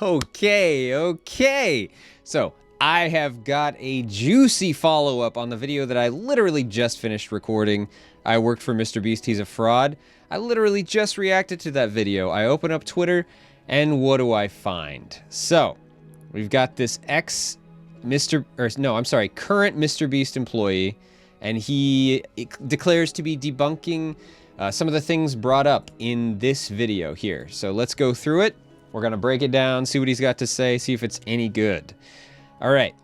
Okay. So I have got a juicy follow-up on the video that I literally just finished recording. I worked for MrBeast, he's a fraud. I literally just reacted to that video. I open up Twitter, and what do I find? So, we've got this current MrBeast employee, and he declares to be debunking some of the things brought up in this video here. So let's go through it. We're gonna break it down, see what he's got to say, see if it's any good. All right.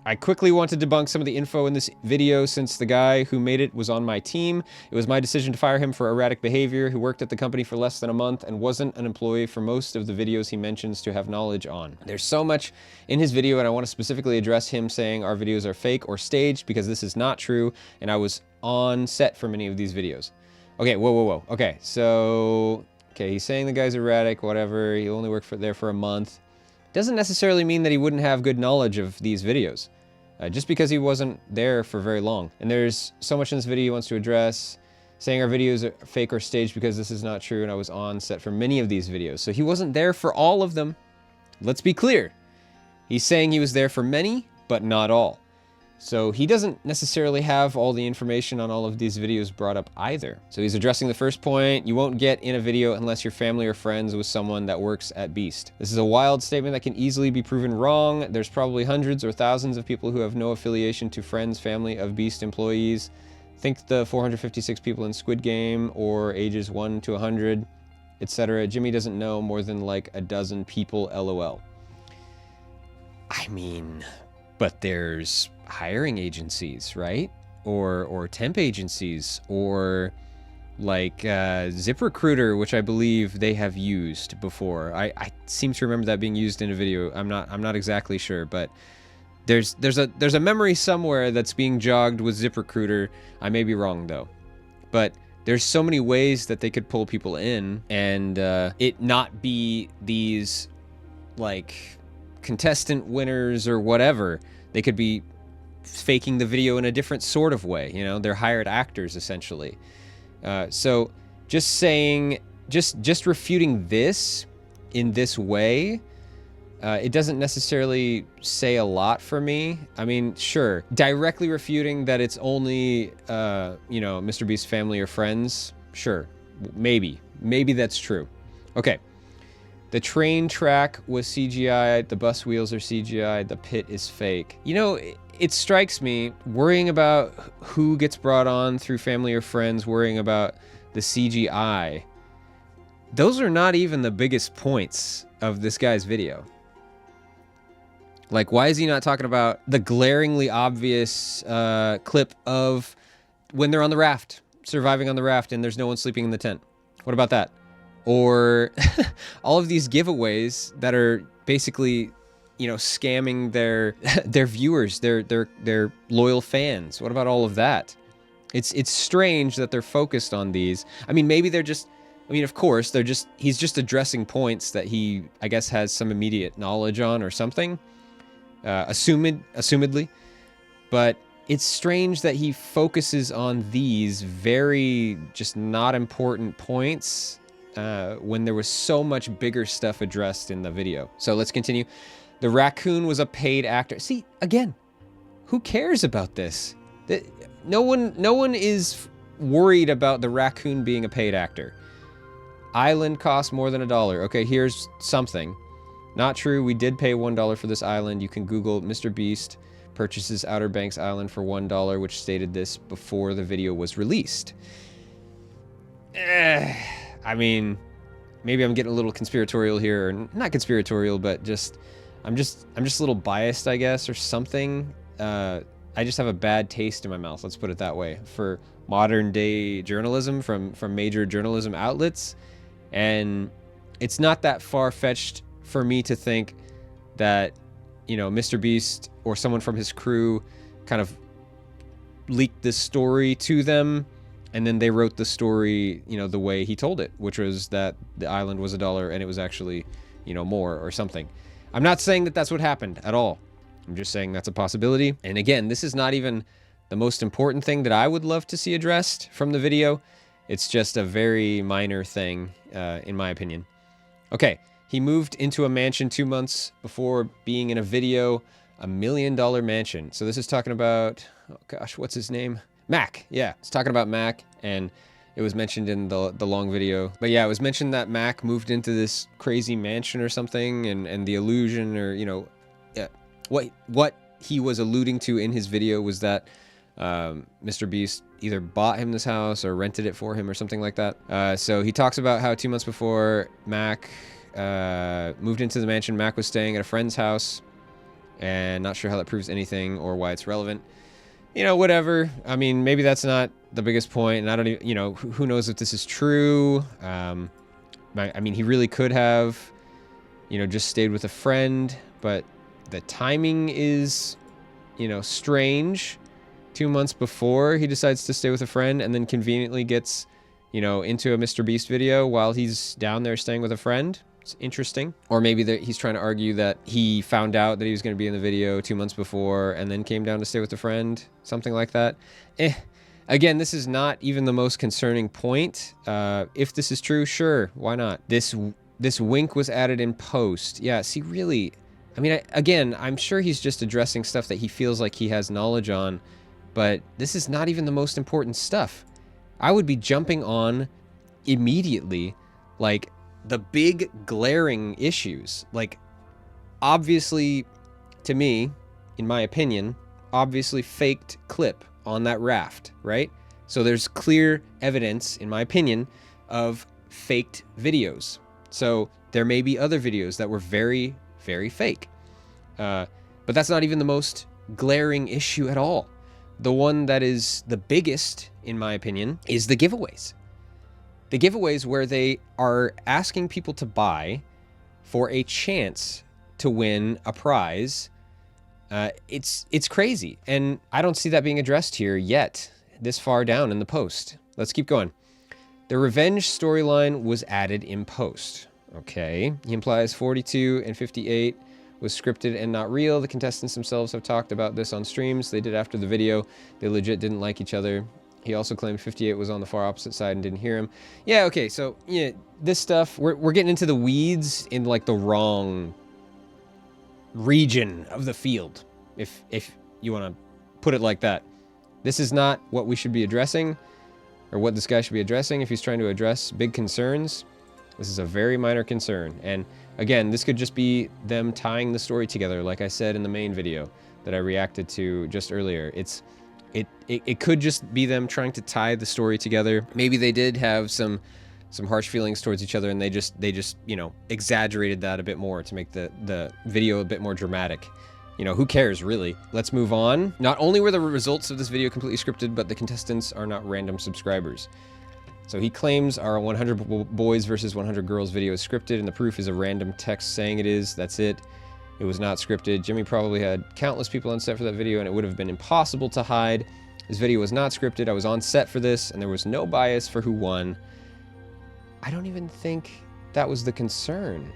I quickly want to debunk some of the info in this video since the guy who made it was on my team. It was my decision to fire him for erratic behavior. He worked at the company for less than a month and wasn't an employee for most of the videos he mentions to have knowledge on. There's so much in his video, and I want to specifically address him saying our videos are fake or staged, because this is not true, and I was on set for many of these videos. Okay, whoa. Okay, so, he's saying the guy's erratic, whatever. He only worked there for a month. Doesn't necessarily mean that he wouldn't have good knowledge of these videos, just because he wasn't there for very long. And there's so much in this video he wants to address, saying our videos are fake or staged because this is not true, and I was on set for many of these videos. So he wasn't there for all of them. Let's be clear. He's saying he was there for many, but not all. So he doesn't necessarily have all the information on all of these videos brought up either. So he's addressing the first point: you won't get in a video unless you're family or friends with someone that works at Beast. This is a wild statement that can easily be proven wrong. There's probably hundreds or thousands of people who have no affiliation to friends, family of Beast employees. Think the 456 people in Squid Game, or ages 1 to 100, etc. Jimmy doesn't know more than like a dozen people, LOL. I mean, but there's hiring agencies, right? Or temp agencies, or like ZipRecruiter, which I believe they have used before. I seem to remember that being used in a video. I'm not exactly sure, but there's a memory somewhere that's being jogged with ZipRecruiter. I may be wrong though, but there's so many ways that they could pull people in, and it not be these like contestant winners or whatever. They could be faking the video in a different sort of way, you know? They're hired actors, essentially. So just saying, just refuting this in this way, it doesn't necessarily say a lot for me. I mean, sure, directly refuting that it's only, you know, MrBeast family or friends, sure, maybe that's true. Okay. The train track was CGI, the bus wheels are CGI, the pit is fake. You know, it strikes me, worrying about who gets brought on through family or friends, worrying about the CGI, those are not even the biggest points of this guy's video. Like, why is he not talking about the glaringly obvious clip of when they're on the raft, surviving on the raft, and there's no one sleeping in the tent? What about that? Or all of these giveaways that are basically, you know, scamming their viewers, their loyal fans. What about all of that? It's strange that they're focused on these. I mean, maybe they're just, I mean, of course, he's just addressing points that he, I guess, has some immediate knowledge on or something, assumedly. But it's strange that he focuses on these very just not important points when there was so much bigger stuff addressed in the video. So let's continue. The raccoon was a paid actor. See, again, who cares about this? No one is worried about the raccoon being a paid actor. Island cost more than $1. Okay, here's something. Not true. We did pay $1 for this island. You can Google MrBeast purchases Outer Banks Island for $1, which stated this before the video was released. I mean, maybe I'm getting a little conspiratorial here, or not conspiratorial, but I'm just a little biased, I guess, or something. I just have a bad taste in my mouth, let's put it that way, for modern day journalism from major journalism outlets. And it's not that far-fetched for me to think that, you know, MrBeast or someone from his crew kind of leaked this story to them, and then they wrote the story, you know, the way he told it, which was that the island was $1 and it was actually, you know, more or something. I'm not saying that that's what happened at all. I'm just saying that's a possibility. And again, this is not even the most important thing that I would love to see addressed from the video. It's just a very minor thing, in my opinion. Okay, He moved into a mansion 2 months before being in a video, $1 million mansion. So this is talking about, oh gosh, what's his name? Mac. Yeah, it's talking about Mac, and it was mentioned in the long video. But yeah, it was mentioned that Mac moved into this crazy mansion or something, and the illusion, or, you know, yeah, what he was alluding to in his video was that MrBeast either bought him this house or rented it for him or something like that. So he talks about how 2 months before Mac moved into the mansion, Mac was staying at a friend's house, and not sure how that proves anything or why it's relevant. You know, whatever. I mean, maybe that's not the biggest point, and I don't even, you know, who knows if this is true. I mean, he really could have, you know, just stayed with a friend, but the timing is, you know, strange. 2 months before he decides to stay with a friend, and then conveniently gets, you know, into a MrBeast video while he's down there staying with a friend. It's interesting. Or maybe that he's trying to argue that he found out that he was going to be in the video 2 months before and then came down to stay with a friend. Something like that. Again, this is not even the most concerning point. If this is true, sure, why not? This wink was added in post. Yeah, see, really, I mean, again, I'm sure he's just addressing stuff that he feels like he has knowledge on, but this is not even the most important stuff. I would be jumping on immediately, like, the big glaring issues. Like, obviously, to me, in my opinion, obviously faked clip on that raft, right? So there's clear evidence, in my opinion, of faked videos. So there may be other videos that were very, very fake. But that's not even the most glaring issue at all. The one that is the biggest, in my opinion, is the giveaways. The giveaways where they are asking people to buy for a chance to win a prize. It's crazy, and I don't see that being addressed here yet, this far down in the post. Let's keep going. The revenge storyline was added in post. Okay, he implies 42 and 58 was scripted and not real. The contestants themselves have talked about this on streams they did after the video. They legit didn't like each other. He also claimed 58 was on the far opposite side and didn't hear him. Yeah, okay, so yeah, this stuff, we're getting into the weeds in like the wrong region of the field, if you want to put it like that. This is not what we should be addressing, or what this guy should be addressing if he's trying to address big concerns. This is a very minor concern, and again, this could just be them tying the story together, like I said in the main video that I reacted to just earlier. It could just be them trying to tie the story together. Maybe they did have some harsh feelings towards each other, and they just you know, exaggerated that a bit more to make the video a bit more dramatic. You know, who cares, really? Let's move on. Not only were the results of this video completely scripted, but the contestants are not random subscribers. So he claims our 100 boys versus 100 girls video is scripted, and the proof is a random text saying it is. That's it. It was not scripted. Jimmy probably had countless people on set for that video, and it would have been impossible to hide. This video was not scripted. I was on set for this, and there was no bias for who won. I don't even think that was the concern.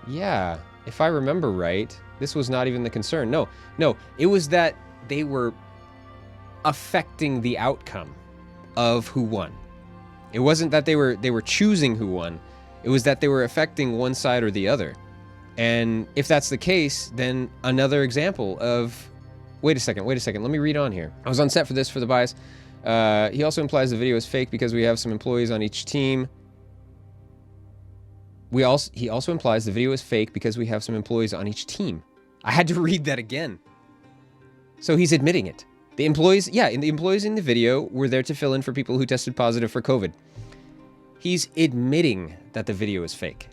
Yeah, if I remember right, this was not even the concern. No, it was that they were affecting the outcome of who won. It wasn't that they were choosing who won. It was that they were affecting one side or the other. And if that's the case, then another example of... Wait a second, let me read on here. I was on set for this for the bias. He also implies the video is fake because we have some employees on each team. He also implies the video is fake because we have some employees on each team. I had to read that again. So he's admitting it. The employees, yeah, the employees in the video were there to fill in for people who tested positive for COVID. He's admitting that the video is fake.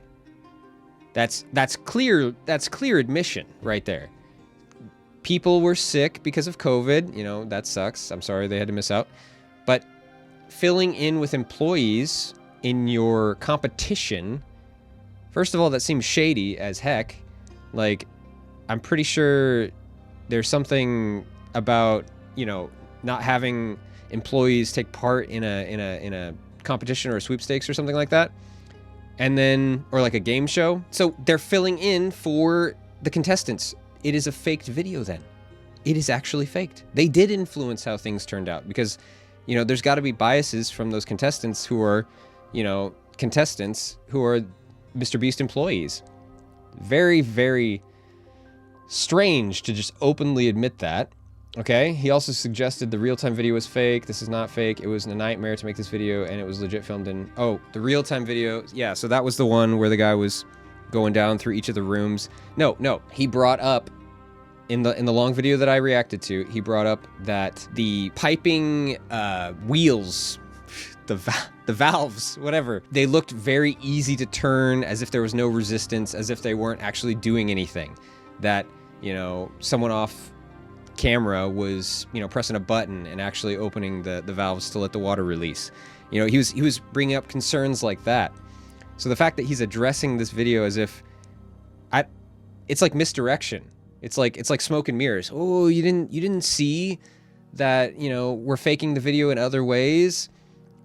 That's clear admission right there. People were sick because of COVID, you know, that sucks. I'm sorry they had to miss out. But filling in with employees in your competition, first of all, that seems shady as heck. Like, I'm pretty sure there's something about, you know, not having employees take part in a competition or a sweepstakes or something like that. And then, or like a game show. So they're filling in for the contestants. It is a faked video then. It is actually faked. They did influence how things turned out because, you know, there's got to be biases from those contestants who are, you know, contestants who are MrBeast employees. Very, very strange to just openly admit that. Okay, he also suggested the real-time video was fake. This is not fake. It was a nightmare to make this video, and it was legit filmed in... Oh, the real-time video. Yeah, so that was the one where the guy was going down through each of the rooms. No, he brought up, in the long video that I reacted to, he brought up that the piping wheels, the valves, whatever, they looked very easy to turn, as if there was no resistance, as if they weren't actually doing anything. That, you know, someone off camera was, you know, pressing a button and actually opening the valves to let the water release. You know, he was bringing up concerns like that. So the fact that he's addressing this video as if it's like misdirection. It's like smoke and mirrors. Oh, you didn't see that, you know, we're faking the video in other ways.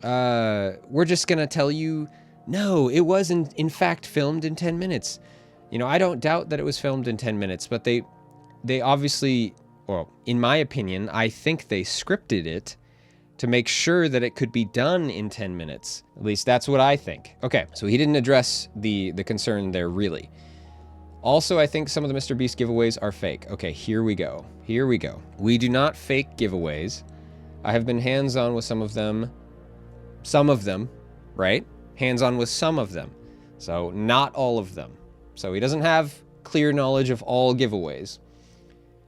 We're just gonna tell you, no, it was in fact filmed in 10 minutes. You know, I don't doubt that it was filmed in 10 minutes, but they obviously, well, in my opinion, I think they scripted it to make sure that it could be done in 10 minutes. At least that's what I think. Okay, so he didn't address the concern there, really. Also, I think some of the MrBeast giveaways are fake. Okay, here we go. Here we go. We do not fake giveaways. I have been hands-on with some of them. Some of them, right? Hands-on with some of them. So, not all of them. So, he doesn't have clear knowledge of all giveaways.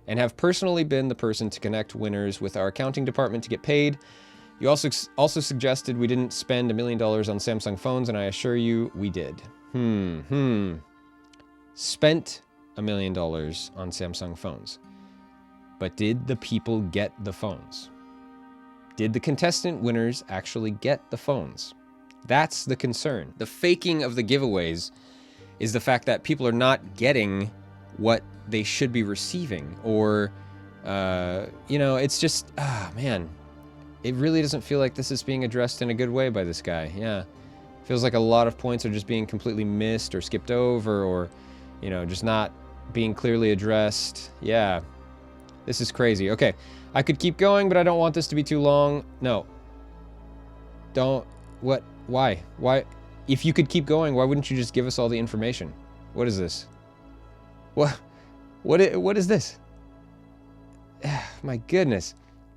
And have personally been the person to connect winners with our accounting department to get paid. You also suggested we didn't spend $1 million on Samsung phones, and I assure you we did. Spent $1 million on Samsung phones. But did the people get the phones? Did the contestant winners actually get the phones? That's the concern. The faking of the giveaways is the fact that people are not getting what they should be receiving, or, you know, it's just, man, it really doesn't feel like this is being addressed in a good way by this guy. Yeah, feels like a lot of points are just being completely missed or skipped over, or, you know, just not being clearly addressed. Yeah, this is crazy. Okay, I could keep going, but I don't want this to be too long. No, don't. What? Why? If you could keep going, why wouldn't you just give us all the information? What is this? What is this? My goodness.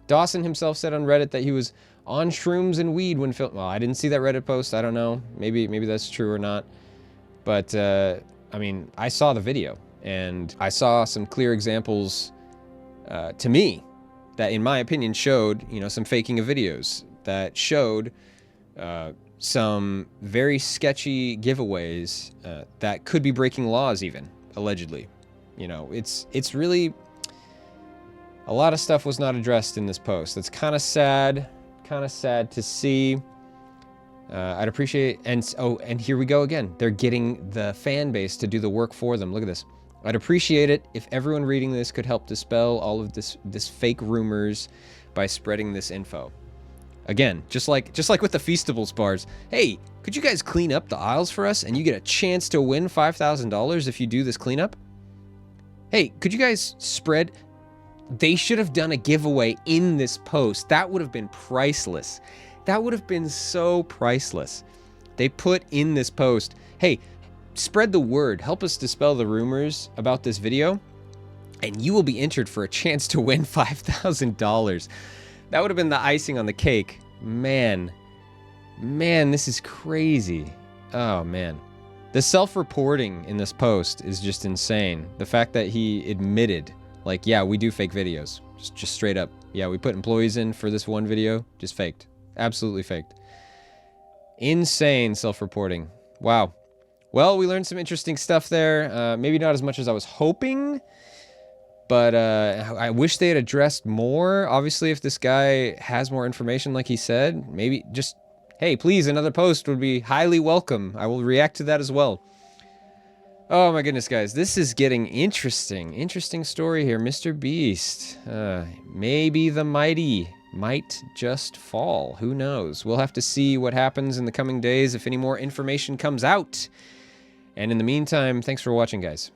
Dawson himself said on Reddit that he was on shrooms and weed when filming. Well, I didn't see that Reddit post. I don't know. Maybe that's true or not. But, I mean, I saw the video, and I saw some clear examples, to me, that in my opinion showed, you know, some faking of videos, that showed, some very sketchy giveaways, that could be breaking laws even, allegedly. You know, it's really, a lot of stuff was not addressed in this post. That's kind of sad to see. I'd appreciate, and here we go again. They're getting the fan base to do the work for them. Look at this. I'd appreciate it if everyone reading this could help dispel all of this fake rumors by spreading this info. Again, just like with the Feastables bars. Hey, could you guys clean up the aisles for us, and you get a chance to win $5,000 if you do this cleanup? Hey, could you guys spread? They should have done a giveaway in this post. That would have been priceless. That would have been so priceless. They put in this post, hey, spread the word. Help us dispel the rumors about this video, and you will be entered for a chance to win $5,000. That would have been the icing on the cake. Man, this is crazy. Oh, man. The self-reporting in this post is just insane. The fact that he admitted, like, yeah, we do fake videos. Just straight up. Yeah, we put employees in for this one video. Just faked. Absolutely faked. Insane self-reporting. Wow. Well, we learned some interesting stuff there. Maybe not as much as I was hoping, but I wish they had addressed more. Obviously, if this guy has more information like he said, maybe just, hey, please, another post would be highly welcome. I will react to that as well. Oh my goodness, guys, this is getting interesting. Interesting story here. MrBeast. Maybe the mighty might just fall. Who knows? We'll have to see what happens in the coming days if any more information comes out. And in the meantime, thanks for watching, guys.